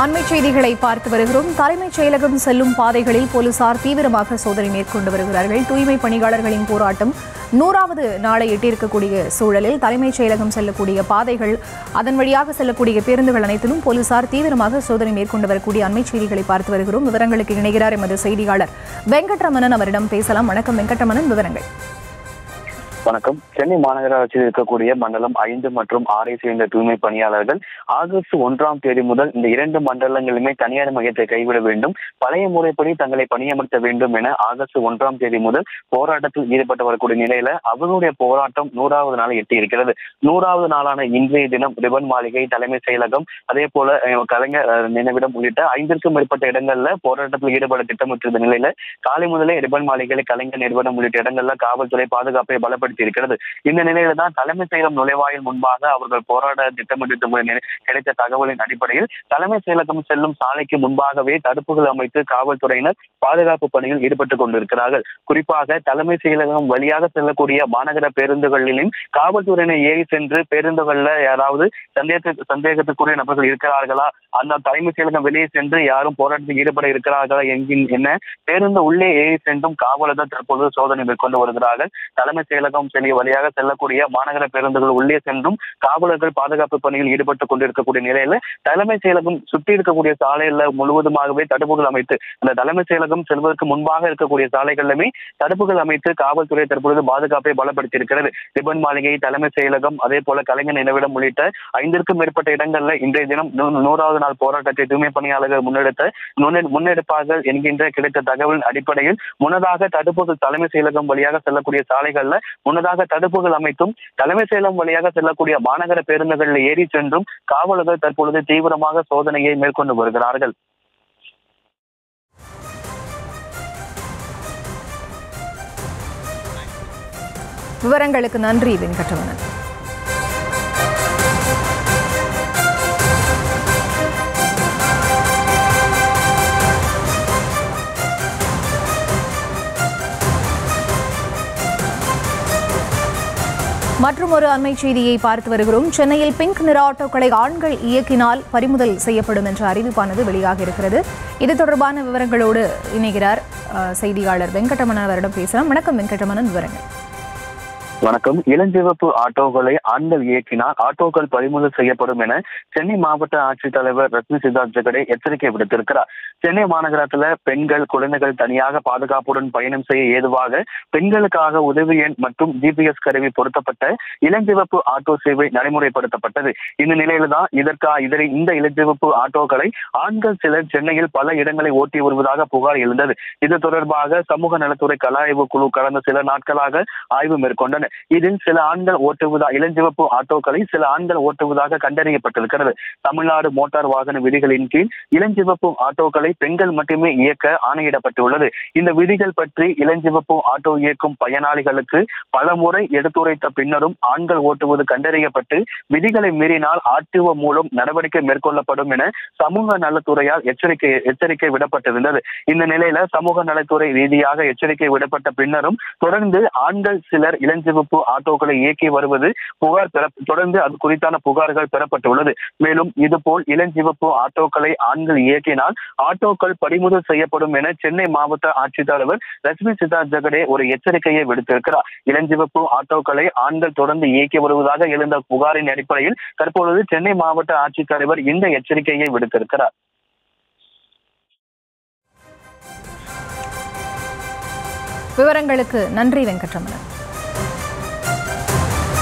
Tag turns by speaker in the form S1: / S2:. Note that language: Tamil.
S1: அண்மைச் செய்திகளை பார்த்து வருகிறோம். தலைமைச் செயலகம் செல்லும் பாதைகளில் போலீசார் தீவிரமாக சோதனை மேற்கொண்டு வருகிறார்கள். தூய்மை பணியாளர்களின் போராட்டம் 100வது நாளை எட்டியிருக்கக்கூடிய சூழலில் தலைமைச் செயலகம் செல்லக்கூடிய பாதைகள், அதன் வழியாக செல்லக்கூடிய பேருந்துகள் அனைத்திலும் போலீசார் தீவிரமாக சோதனை மேற்கொண்டு வரக்கூடிய அண்மைச் செய்திகளை பார்த்து வருகிறோம். விவரங்களுக்கு இணைகிறார் எமது செய்தியாளர் வெங்கட்ரமணன். அவரிடம் பேசலாம். வணக்கம் வெங்கட்ரமணன், விவரங்கள்.
S2: வணக்கம். சென்னை மாநகராட்சியில் இருக்கக்கூடிய மண்டலம் 5 மற்றும் 6 சேர்ந்த தூய்மை பணியாளர்கள் ஆகஸ்ட் 1ஆம் தேதி முதல் இந்த 2 மண்டலங்களுமே தனியார் மையத்தை கைவிட வேண்டும், பழைய முறைப்படி தங்களை பணியமர்த்த வேண்டும் என ஆகஸ்ட் 1ஆம் தேதி முதல் போராட்டத்தில் ஈடுபட்டு வரக்கூடிய நிலையில அவர்களுடைய போராட்டம் 100வது நாளை எட்டி இருக்கிறது. 100வது நாளான இன்றைய தினம் ரிபன் மாளிகை, தலைமை செயலகம், அதே போல கலைஞர் நினைவிடம் உள்ளிட்ட 5க்கும் மேற்பட்ட இடங்கள்ல போராட்டத்தில் ஈடுபட திட்டமிட்டிருந்த நிலையில காலை முதலே ரிபன் மாளிகை, கலைஞர் நிறுவனம் உள்ளிட்ட இடங்கள்ல காவல்துறை பாதுகாப்பை பலப்படுத்தி இருக்கிறது. இந்த நிலையில தான் தலைமை செயலகம் நுழைவாயில் முன்பாக அவர்கள் போராட திட்டமிட்டு கிடைத்த தகவலின் அடிப்படையில் தலைமை செயலகம் செல்லும் சாலைக்கு முன்பாகவே தடுப்புகள் அமைத்து காவல்துறையினர் பாதுகாப்பு பணியில் ஈடுபட்டுக் கொண்டிருக்கிறார்கள். குறிப்பாக தலைமை செயலகம் வழியாக செல்லக்கூடிய மாநகர பேருந்துகளிலும் காவல்துறையினர் ஏறி சென்று பேருந்துகள்ல யாராவது சந்தேகத்துக்குரிய நபர்கள் இருக்கிறார்களா, அந்த தலைமை செயலகம் வெளியே சென்று யாரும் போராட்டத்தில் ஈடுபட இருக்கிறார்களா என்கின்ற பேருந்து உள்ளே ஏறி சென்றும் காவலர்கள் தற்போது சோதனை மேற்கொண்டு வருகிறார்கள். தலைமை செயலகம் வழியாக செல்லக்கூடிய மாநகர பேருந்துகள் உள்ளே சென்றும் காவலர்கள் பாதுகாப்பு பணியில் ஈடுபட்டுக் கொண்டிருக்கக்கூடிய நிலையில தலைமை செயலகம் சுற்றி இருக்கக்கூடிய சாலையில முழுவதுமாகவே தடுப்புகள் அமைத்து, அந்த தலைமை செயலகம் செல்வதற்கு முன்பாக இருக்கக்கூடிய சாலைகளிலுமே தடுப்புகள் அமைத்து காவல்துறை தற்பொழுது பாதுகாப்பை பலப்படுத்தி இருக்கிறது. ரிபன் மாளிகை, தலைமை செயலகம், அதே போல கலைஞர் நினைவிடம் உள்ளிட்ட 5க்கும் மேற்பட்ட இடங்கள்ல இன்றைய தினம் 100வது நாள் போராட்டத்தை தூய்மை பணியாளர்கள் முன்னெடுப்பார்கள் என்கின்ற கிடைத்த தகவலின் அடிப்படையில் முன்னதாக தடுப்புகள் தலைமை செயலகம் வழியாக செல்லக்கூடிய சாலைகள்ல முன்னதாக தடுப்புகள் அமைத்தும் தலைமை செயலகம் வழியாக செல்லக்கூடிய மாநகர பேருந்துகளில் ஏறி சென்றும் காவலர்கள் தற்பொழுது தீவிரமாக சோதனையை மேற்கொண்டு வருகிறார்கள்.
S1: விவரங்களுக்கு நன்றி வெங்கட்ரமணன். மற்றும் ஒரு அண்மை செய்தியை பார்த்து வருகிறோம். சென்னையில் பிங்க் நிற ஆட்டோக்களை ஆண்கள் இயக்கினால் பறிமுதல் செய்யப்படும் என்ற அறிவிப்பானது வெளியாக இருக்கிறது. இது தொடர்பான விவரங்களோடு இணைகிறார் செய்தியாளர் வெங்கட்ரமணன். அவரிடம் பேசலாம். வணக்கம் வெங்கட்ரமணன், விவரங்கள்.
S2: வணக்கம். இளஞ்சிவப்பு ஆட்டோக்களை ஆண்கள் இயக்கினால் ஆட்டோக்கள் பறிமுதல் செய்யப்படும் என சென்னை மாவட்ட ஆட்சித்தலைவர் ரத்னி சித்தார்த் ஜெகடே எச்சரிக்கை விடுத்திருக்கிறார். சென்னை மாநகரத்துல பெண்கள், குழந்தைகள் தனியாக பாதுகாப்புடன் பயணம் செய்ய ஏதுவாக பெண்களுக்காக உதவி எண் மற்றும் GPS கருவி பொருத்தப்பட்ட இளஞ்சிவப்பு ஆட்டோ சேவை நடைமுறைப்படுத்தப்பட்டது. இந்த நிலையில தான் இந்த இளஞ்சிவப்பு ஆட்டோக்களை ஆண்கள் சிலர் சென்னையில் பல இடங்களை ஓட்டி வருவதாக புகார் எழுந்தது. இது தொடர்பாக சமூக நலத்துறை கலாய்வு குழு கடந்த சில நாட்களாக ஆய்வு மேற்கொண்டனர். இதில் சில ஆண்கள் இளஞ்சிவப்பு ஆட்டோக்களை சில ஆண்கள் ஓட்டுவதாக கண்டறியப்பட்டிருக்கிறது. தமிழ்நாடு மோட்டார் வாகன விதிகளின் கீழ் இளஞ்சிவப்பு ஆட்டோக்களை பெண்கள் மட்டுமே இயக்க ஆணையிடப்பட்டுள்ளது. இந்த விதிகள் பற்றி இளஞ்சிவப்பு ஆட்டோ இயக்கும் பயனாளிகளுக்கு பல முறை எடுத்துரைத்த பின்னரும் ஆண்கள் ஓட்டுவது கண்டறியப்பட்டு விதிகளை மீறினால் RTO மூலம் நடவடிக்கை மேற்கொள்ளப்படும் என சமூக நலத்துறையால் எச்சரிக்கை விடப்பட்டிருந்தது. இந்த நிலையில சமூக நலத்துறை ரீதியாக எச்சரிக்கை விடப்பட்ட பின்னரும் தொடர்ந்து ஆண்கள் சிலர் இளஞ்சிவப்பு ஆட்டோக்களை இயக்கி வருவது தொடர்ந்து அது குறித்தான புகார்கள் பெறப்பட்டுள்ளது. மேலும் இதுபோல் இளஞ்சிவப்பு ஆட்டோக்களை ஆண்கள் இயக்கினால் ஆட்டோக்கள் பறிமுதல் செய்யப்படும் என சென்னை மாவட்ட ஆட்சித்தலைவர் ரத்னி சித்தார்த் ஜெகடே ஒரு எச்சரிக்கையை விடுத்திருக்கிறார். இளஞ்சிவப்பு ஆட்டோக்களை ஆண்கள் தொடர்ந்து இயக்கி வருவதாக எழுந்த புகாரின் அடிப்படையில் தற்பொழுது சென்னை மாவட்ட ஆட்சித்தலைவர் இந்த எச்சரிக்கையை விடுத்திருக்கிறார்.
S1: விவரங்களுக்கு நன்றி வெங்கட்ரமணன்.